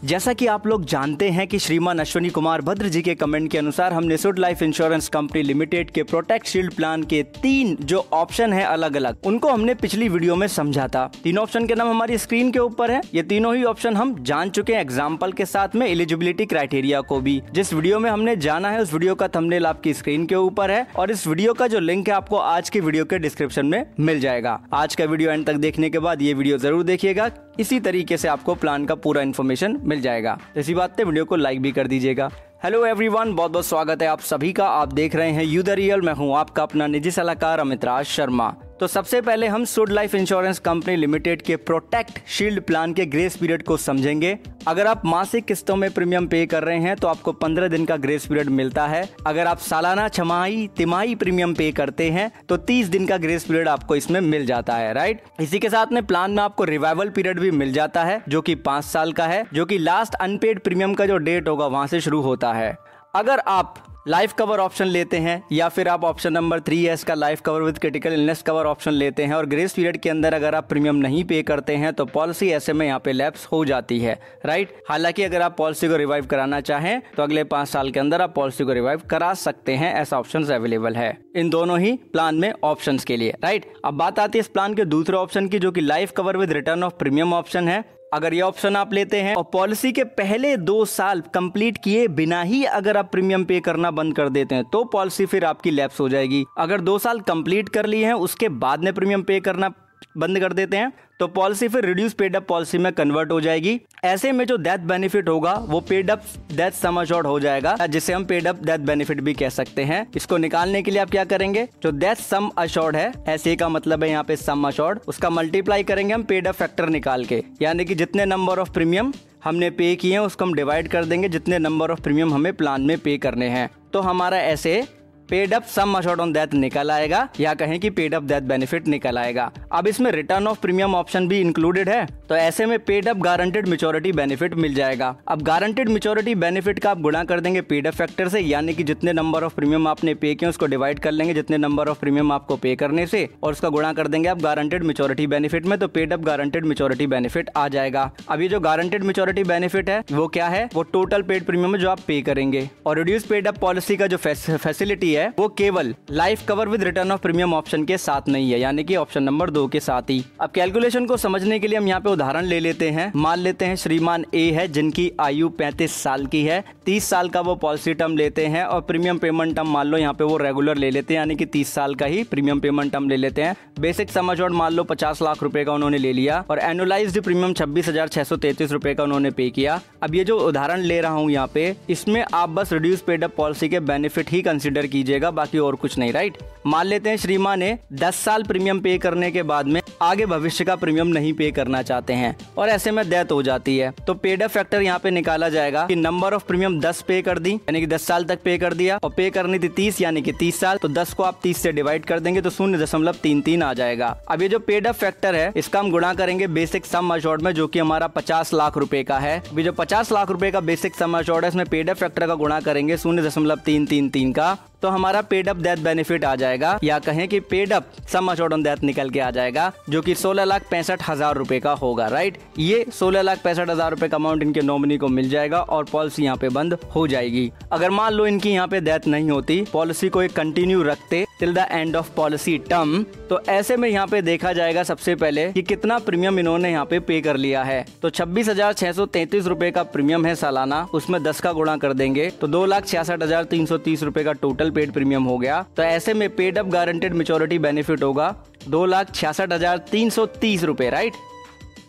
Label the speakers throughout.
Speaker 1: जैसा कि आप लोग जानते हैं कि श्रीमान अश्विनी कुमार भद्र जी के कमेंट के अनुसार हमने should life insurance company limited के प्रोटेक्ट शील्ड प्लान के 3 जो ऑप्शन है अलग अलग, उनको हमने पिछली वीडियो में समझा था। 3 ऑप्शन के नाम हमारी स्क्रीन के ऊपर है। ये तीनों ही ऑप्शन हम जान चुके हैं एग्जाम्पल के साथ में, एलिजिबिलिटी क्राइटेरिया को भी। जिस वीडियो में हमने जाना है उस वीडियो का थंबनेल आपकी स्क्रीन के ऊपर है और इस वीडियो का जो लिंक है आपको आज के वीडियो के डिस्क्रिप्शन में मिल जाएगा। आज का वीडियो एंड तक देखने के बाद ये वीडियो जरूर देखिएगा, इसी तरीके से आपको प्लान का पूरा इन्फॉर्मेशन मिल जाएगा। इसी बात पे वीडियो को लाइक भी कर दीजिएगा। हेलो एवरीवन, बहुत बहुत स्वागत है आप सभी का। आप देख रहे हैं यू द रियल। मैं हूं आपका अपना निजी सलाहकार अमित राज शर्मा। तो सबसे पहले हम should life insurance company limited के प्रोटेक्ट शील्ड प्लान के ग्रेस पीरियड को समझेंगे। अगर आप मासिक किस्तों में प्रीमियम पे कर रहे हैं तो आपको 15 दिन का ग्रेस पीरियड मिलता है। अगर आप सालाना, छमाही, तिमाही प्रीमियम पे करते हैं तो 30 दिन का ग्रेस पीरियड आपको इसमें मिल जाता है, राइट। इसी के साथ में प्लान में आपको रिवाइवल पीरियड भी मिल जाता है जो कि 5 साल का है, जो कि लास्ट अनपेड प्रीमियम का जो डेट होगा वहां से शुरू होता है। अगर आप लाइफ कवर ऑप्शन लेते हैं या फिर आप ऑप्शन नंबर 3S का life cover with critical illness cover option लेते हैं और ग्रेस पीरियड के अंदर अगर आप प्रीमियम नहीं पे करते हैं तो पॉलिसी ऐसे में यहाँ पे लैप्स हो जाती है, राइट। हालांकि अगर आप पॉलिसी को रिवाइव कराना चाहें तो अगले 5 साल के अंदर आप पॉलिसी को रिवाइव करा सकते हैं। ऐसा ऑप्शन अवेलेबल है इन दोनों ही प्लान में ऑप्शन के लिए, राइट। अब बात आती है इस प्लान के दूसरे ऑप्शन की, जो कि life cover with return of premium option है। अगर ये ऑप्शन आप लेते हैं और पॉलिसी के पहले 2 साल कंप्लीट किए बिना ही अगर आप प्रीमियम पे करना बंद कर देते हैं तो पॉलिसी फिर आपकी लैप्स हो जाएगी। अगर 2 साल कंप्लीट कर लिए हैं उसके बाद में प्रीमियम पे करना बंद कर देते हैं तो पॉलिसी फिर रिड्यूस पेड अप पॉलिसी में कन्वर्ट हो जाएगी। ऐसे में जो डेथ बेनिफिट होगा वो paid up death sum assured हो जाएगा, जिसे हम पेड अप डेथ बेनिफिट भी कह सकते हैं। इसको निकालने के लिए आप क्या करेंगे, जो डेथ सम अश्योर्ड है, ऐसे का मतलब है यहाँ पे सम अश्योर्ड, उसका मल्टीप्लाई करेंगे हम पेड अप फैक्टर निकाल के, यानी कि जितने नंबर ऑफ प्रीमियम हमने पे किए हैं उसको हम डिवाइड कर देंगे जितने नंबर ऑफ प्रीमियम हमें प्लान में पे करने हैं। तो हमारा ऐसे paid up sum assured on death निकल आएगा, या कहें कि पेड अप डेथ बेनिफिट निकल आएगा। अब इसमें रिटर्न ऑफ प्रीमियम ऑप्शन भी इंक्लूडेड है, तो ऐसे में paid up guaranteed maturity benefit मिल जाएगा। अब गारंटेड मैच्योरिटी बेनिफिट का आप गुणा कर देंगे पेड अप फैक्टर से, यानी कि जितने नंबर ऑफ प्रीमियम आपने पे किए उसको डिवाइड कर लेंगे जितने नंबर ऑफ प्रीमियम आपको पे करने से, और उसका गुणा कर देंगे आप गारंटेड मैच्योरिटी बेनिफिट में, तो paid up guaranteed maturity benefit आ जाएगा। अब ये जो गारंटेड मैच्योरिटी बेनिफिट है वो क्या है, वो टोटल पेड प्रीमियम जो आप पे करेंगे। और रिड्यूस पेड अप पॉलिसी का जो फैसिलिटी है वो केवल life cover with return of premium option के साथ नहीं है, यानी कि ऑप्शन नंबर 2 के साथ ही। अब कैलकुलेशन को समझने के लिए हम यहाँ पे उदाहरण ले लेते हैं। मान लेते हैं श्रीमान ए है जिनकी आयु 35 साल की है, 30 साल का वो पॉलिसी टर्म लेते हैं और प्रीमियम पेमेंट टर्म मान लो यहाँ पे वो रेगुलर ले लेते हैं, यानी कि 30 साल का ही प्रीमियम पेमेंट टर्म ले लेते हैं। बेसिक सम अश्योर्ड मान लो 50 लाख रुपए का उन्होंने ले लिया और एनुअलाइज्ड प्रीमियम 26,633 रुपए का उन्होंने पे किया। अब ये जो उदाहरण ले रहा हूँ यहाँ पे, इसमें आप बस रिड्यूस पेड अप पॉलिसी के बेनिफिट ही कंसिडर कीजिएगा, बाकी और कुछ नहीं, राइट। मान लेते हैं श्रीमान ने 10 साल प्रीमियम पे करने के बाद में आगे भविष्य का प्रीमियम नहीं पे करना चाहते हैं और ऐसे में डेथ हो जाती है, तो पेड अप फैक्टर यहाँ पे निकाला जाएगा कि नंबर ऑफ प्रीमियम 10 पे कर दी, यानी कि 10 साल तक पे कर दिया, और पे करनी थी 30 यानी कि 30 साल, तो 10 को आप 30 से डिवाइड कर देंगे तो 0.33 आ जाएगा। अब ये जो पेड अप फैक्टर है इसका हम गुणा करेंगे बेसिक सम अश्योर्ड में, जो कि हमारा 50 लाख रुपए का है। अभी जो 50 लाख रुपए का बेसिक सम अश्योर्ड है इसमें पेड अप फैक्टर का गुणा करेंगे 0.333 का, तो हमारा पेड अप डेथ बेनिफिट आ जाएगा, या कहें कि paid up sum assured on death निकल के आ जाएगा, जो कि 16,65,000 रुपए का होगा, राइट। ये 16,65,000 रुपए का अमाउंट इनके नॉमिनी को मिल जाएगा और पॉलिसी यहाँ पे बंद हो जाएगी। अगर मान लो इनकी यहाँ पे डेथ नहीं होती, पॉलिसी को एक कंटिन्यू रखते till the end of policy term, तो ऐसे में यहाँ पे देखा जाएगा सबसे पहले कि कितना प्रीमियम इन्होंने यहाँ पे कर लिया है। तो 26,633 रुपए का प्रीमियम है सालाना, उसमें 10 का गुणा कर देंगे तो 2,66,330 रुपए का टोटल पेड प्रीमियम हो गया। तो ऐसे में paid up guaranteed maturity benefit होगा 2,66,330 रुपए, राइट।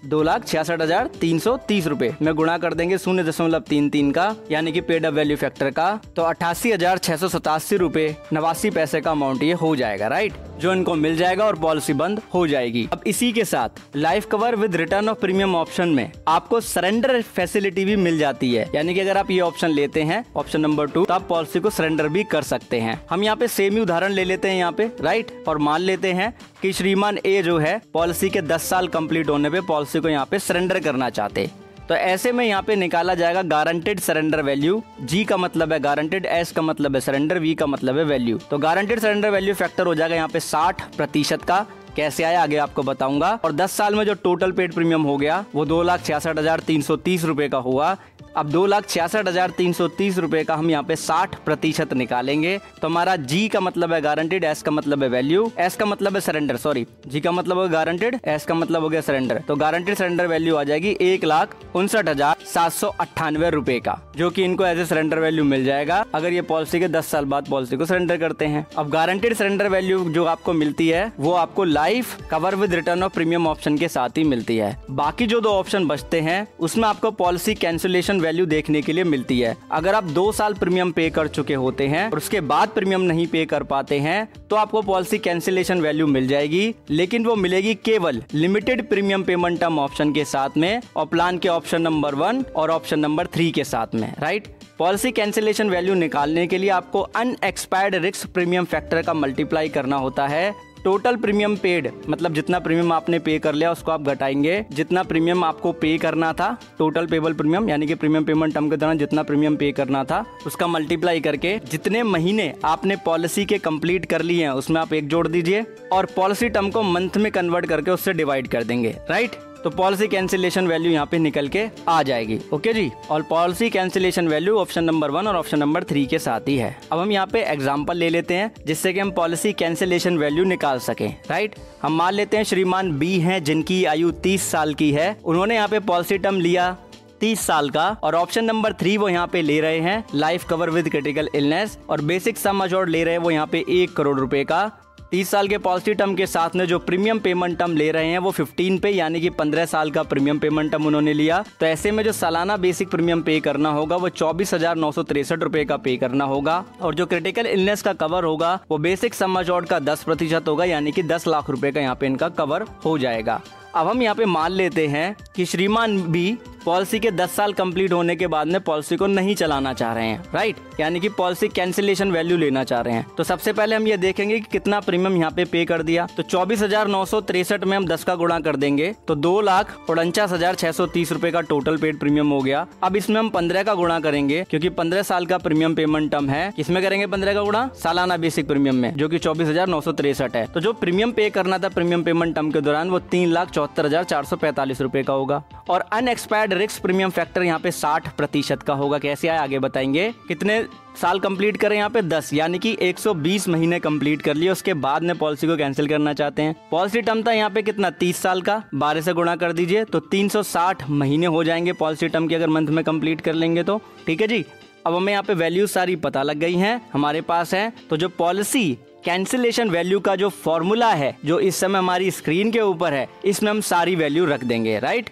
Speaker 1: 2,66,330 रुपए में गुणा कर देंगे 0.33 का, यानी कि पेड अप वैल्यू फैक्टर का, तो 88,687 रुपए 89 पैसे का अमाउंट ये हो जाएगा, राइट, जो इनको मिल जाएगा और पॉलिसी बंद हो जाएगी। अब इसी के साथ life cover with return of premium option में आपको सरेंडर फैसिलिटी भी मिल जाती है, यानी कि अगर आप ये ऑप्शन लेते हैं ऑप्शन नंबर 2 तो आप पॉलिसी को सरेंडर भी कर सकते हैं। हम यहाँ पे सेम ही उदाहरण ले लेते हैं यहाँ पे, राइट, और मान लेते हैं कि श्रीमान ए जो है पॉलिसी के 10 साल कंप्लीट होने पे पॉलिसी को यहाँ पे सरेंडर करना चाहते, तो ऐसे में यहाँ पे निकाला जाएगा गारंटेड सरेंडर वैल्यू। जी का मतलब है गारंटेड, एस का मतलब है सरेंडर, वी का मतलब है वैल्यू। तो गारंटेड सरेंडर वैल्यू फैक्टर हो जाएगा यहाँ पे 60% का, कैसे आया आगे आपको बताऊंगा। और 10 साल में जो टोटल पेड प्रीमियम हो गया वो 2,66,330 रुपए का हुआ। अब 2,66,330 रुपए का हम यहाँ पे 60% निकालेंगे तो हमारा जी का मतलब है गारंटेड, एस का मतलब है वैल्यू, एस का मतलब है सरेंडर, सॉरी जी का मतलब है गारंटेड, एस का मतलब हो गया सरेंडर। तो गारंटेड सरेंडर वैल्यू आ जाएगी 1,59,798 रुपए का, जो कि इनको एज ए सरेंडर वैल्यू मिल जाएगा अगर ये पॉलिसी के 10 साल बाद पॉलिसी को सरेंडर करते हैं। अब गारंटेड सरेंडर वैल्यू जो आपको मिलती है वो आपको life cover with return of premium option के साथ ही मिलती है। बाकी जो 2 ऑप्शन बचते हैं उसमें आपको पॉलिसी कैंसिलेशन वैल्यू देखने के लिए मिलती है। अगर आप 2 साल प्रीमियम पे कर चुके होते हैं और उसके बाद प्रीमियम नहीं पे कर पाते हैं तो आपको पॉलिसी कैंसिलेशन वैल्यू मिल जाएगी, लेकिन वो मिलेगी केवल limited premium payment term option के साथ में और प्लान के ऑप्शन नंबर 1 और ऑप्शन नंबर 3 के साथ में, राइट। पॉलिसी कैंसिलेशन वैल्यू निकालने के लिए आपको अनएक्सपायर्ड रिस्क प्रीमियम फैक्टर का मल्टीप्लाई करना होता है टोटल प्रीमियम पेड, मतलब जितना प्रीमियम आपने पे कर लिया उसको आप घटाएंगे जितना प्रीमियम आपको पे करना था, टोटल पेबल प्रीमियम यानी कि प्रीमियम पेमेंट टर्म के दौरान जितना प्रीमियम पे करना था उसका मल्टीप्लाई करके जितने महीने आपने पॉलिसी के कंप्लीट कर लिए हैं उसमें आप 1 जोड़ दीजिए और पॉलिसी टर्म को मंथ में कन्वर्ट करके उससे डिवाइड कर देंगे, राइट। तो पॉलिसी कैंसिलेशन वैल्यू यहाँ पे निकल के आ जाएगी, ओके जी। और policy cancellation value option number 1 और ऑप्शन नंबर 3 के साथ ही है। अब हम यहाँ पे एग्जांपल ले लेते हैं जिससे कि हम पॉलिसी कैंसिलेशन वैल्यू निकाल सकें, राइट। हम मान लेते हैं श्रीमान बी हैं जिनकी आयु 30 साल की है, उन्होंने यहाँ पे पॉलिसी टर्म लिया 30 साल का और ऑप्शन नंबर 3 वो यहाँ पे ले रहे हैं life cover with critical illness और बेसिक सम अश्योर्ड ले रहे हैं वो यहाँ पे 1 करोड़ रुपए का। 30 साल के पॉलिसी टर्म के साथ में जो प्रीमियम पेमेंट टर्म ले रहे हैं वो 15 पे यानी कि 15 साल का प्रीमियम पेमेंट टर्म उन्होंने लिया। तो ऐसे में जो सालाना बेसिक प्रीमियम पे करना होगा वो 24,963 रुपए का पे करना होगा और जो क्रिटिकल इलनेस का कवर होगा वो बेसिक सम अश्योर्ड का 10% होगा यानी कि 10 लाख रुपए का यहाँ पे इनका कवर हो जाएगा। अब हम यहाँ पे मान लेते हैं कि श्रीमान बी पॉलिसी के 10 साल कंप्लीट होने के बाद में पॉलिसी को नहीं चलाना चाह रहे हैं, राइट, यानी कि पॉलिसी कैंसिलेशन वैल्यू लेना चाह रहे हैं। तो सबसे पहले हम ये देखेंगे कि कितना प्रीमियम यहाँ पे कर दिया। तो 24,963 में हम 10 का गुणा कर देंगे तो 2,49,630 रुपए का टोटल पेड प्रीमियम हो गया। अब इसमें हम 15 का गुणा करेंगे क्योंकि 15 साल का प्रीमियम पेमेंट टर्म है। किसमें करेंगे 15 का गुणा? सालाना बेसिक प्रीमियम में, जो कि 24,963 है। तो जो प्रीमियम पे करना था प्रीमियम पेमेंट टर्म के दौरान वो 3,74,445 रुपए का होगा। और अनएक्सपायर्ड रिस्क प्रीमियम फैक्टर यहाँ पे 60% का होगा। कैसे आए आगे बताएंगे। कितने साल कंप्लीट करें यहाँ पे 10 यानी कि 120 महीने कंप्लीट कर लिए, उसके बाद में पॉलिसी को कैंसिल करना चाहते हैं। पॉलिसी टर्म था यहाँ पे कितना 30 साल का, 12 से गुणा कर दीजिए तो 360 महीने हो जाएंगे पॉलिसी टर्म की अगर मंथ में कंप्लीट कर लेंगे तो, ठीक है जी। अब हमें यहाँ पे वैल्यू सारी पता लग गई है हमारे पास है। तो जो पॉलिसी कैंसिलेशन वैल्यू का जो फॉर्मूला है जो इस समय हमारी स्क्रीन के ऊपर है इसमें हम सारी वैल्यू रख देंगे, राइट।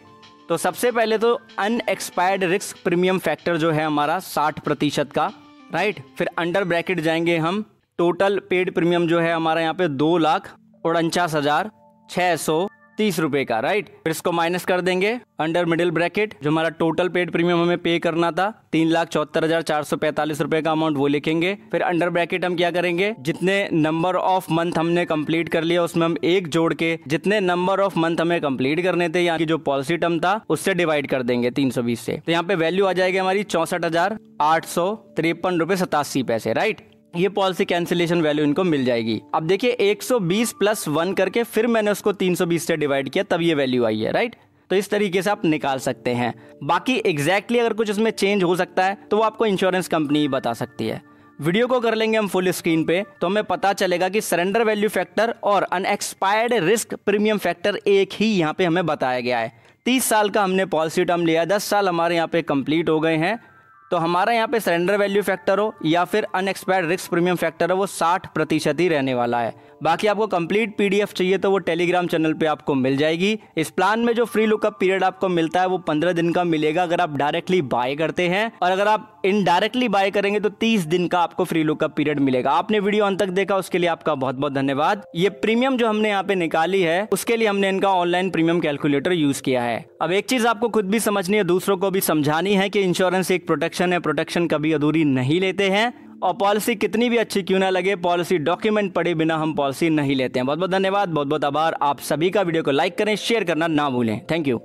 Speaker 1: तो सबसे पहले तो अनएक्सपायर्ड रिस्क प्रीमियम फैक्टर जो है हमारा 60% का, राइट। फिर अंडर ब्रैकेट जाएंगे हम, टोटल पेड प्रीमियम जो है हमारा यहाँ पे 2,49,630 रुपए का, राइट। फिर इसको माइनस कर देंगे अंडर मिडिल ब्रैकेट जो हमारा टोटल पेड प्रीमियम हमें पे करना था 3,74,445 रुपए का अमाउंट वो लिखेंगे। फिर अंडर ब्रैकेट हम क्या करेंगे, जितने नंबर ऑफ मंथ हमने कंप्लीट कर लिया उसमें हम 1 जोड़ के जितने नंबर ऑफ मंथ हमें कंप्लीट करने थे यानी जो पॉलिसी टर्म था उससे डिवाइड कर देंगे 320 से। तो यहाँ पे वैल्यू आ जाएगी हमारी 64,853 रुपए 87 पैसे, राइट। ये पॉलिसी कैंसिलेशन वैल्यू इनको मिल जाएगी। अब देखिए 120 + 1 करके फिर मैंने उसको 320 से डिवाइड किया तब ये वैल्यू आई है, राइट। तो इस तरीके से आप निकाल सकते हैं। बाकी एग्जैक्टली अगर कुछ इसमें चेंज हो सकता है तो वो आपको इंश्योरेंस कंपनी ही बता सकती है। वीडियो को कर लेंगे हम फुल स्क्रीन पे तो हमें पता चलेगा कि सरेंडर वैल्यू फैक्टर और अनएक्सपायर्ड रिस्क प्रीमियम फैक्टर एक ही यहाँ पे हमें बताया गया है। 30 साल का हमने पॉलिसी टर्म लिया, 10 साल हमारे यहाँ पे कंप्लीट हो गए हैं। तो हमारा यहाँ पे सरेंडर वैल्यू फैक्टर हो या फिर अनएक्सपायर्ड रिस्क प्रीमियम फैक्टर हो वो 60% ही रहने वाला है। बाकी आपको कंप्लीट PDF चाहिए तो वो टेलीग्राम चैनल पे आपको मिल जाएगी। इस प्लान में जो फ्री लुकअप पीरियड आपको मिलता है वो 15 दिन का मिलेगा अगर आप डायरेक्टली बाय करते हैं, और अगर आप इनडायरेक्टली बाय करेंगे तो 30 दिन का आपको फ्री लुकअप पीरियड मिलेगा। आपने वीडियो अंत तक देखा उसके लिए आपका बहुत बहुत धन्यवाद। ये प्रीमियम जो हमने यहाँ पे निकाली है उसके लिए हमने इनका ऑनलाइन प्रीमियम कैलकुलेटर यूज किया है। अब एक चीज आपको खुद भी समझनी है, दूसरों को भी समझानी है कि इंश्योरेंस एक प्रोटेक्शन है, प्रोटेक्शन कभी अधूरी नहीं लेते हैं। और पॉलिसी कितनी भी अच्छी क्यों ना लगे, पॉलिसी डॉक्यूमेंट पढ़े बिना हम पॉलिसी नहीं लेते हैं। बहुत बहुत धन्यवाद, बहुत बहुत आभार। आप सभी का वीडियो को लाइक करें, शेयर करना ना भूलें। Thank you.